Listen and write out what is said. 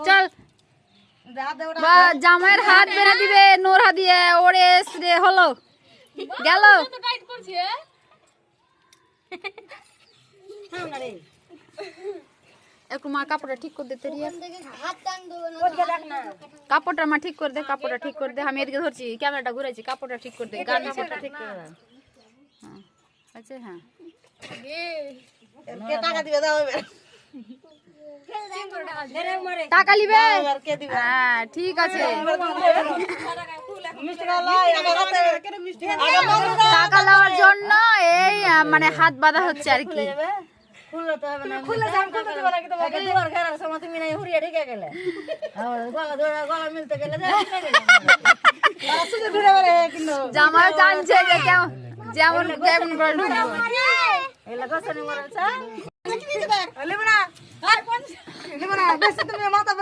চল জামাইয়ের হাত বেঁধে দিবে নোরা দিয়ে ওরে রে হলো গেল একটু মা কাপড়টা ঠিক করে দিতে কাপড়টা মা ঠিক করে দে কাপড়টা ঠিক করে দে আমি এদিকে ধরছি ক্যামেরাটা ঘুরাইছি কাপড়টা ঠিক করে দে গার্নিশটা ঠিক করে দে আচ্ছা হ্যাঁ টাকা দিবে দাও টাকা নিবে হ্যাঁ ঠিক আছে টাকা নেওয়ার জন্য এই মানে হাত বাঁধা হচ্ছে আর কি জামাই জানছে যে যেমন যেমন মাথা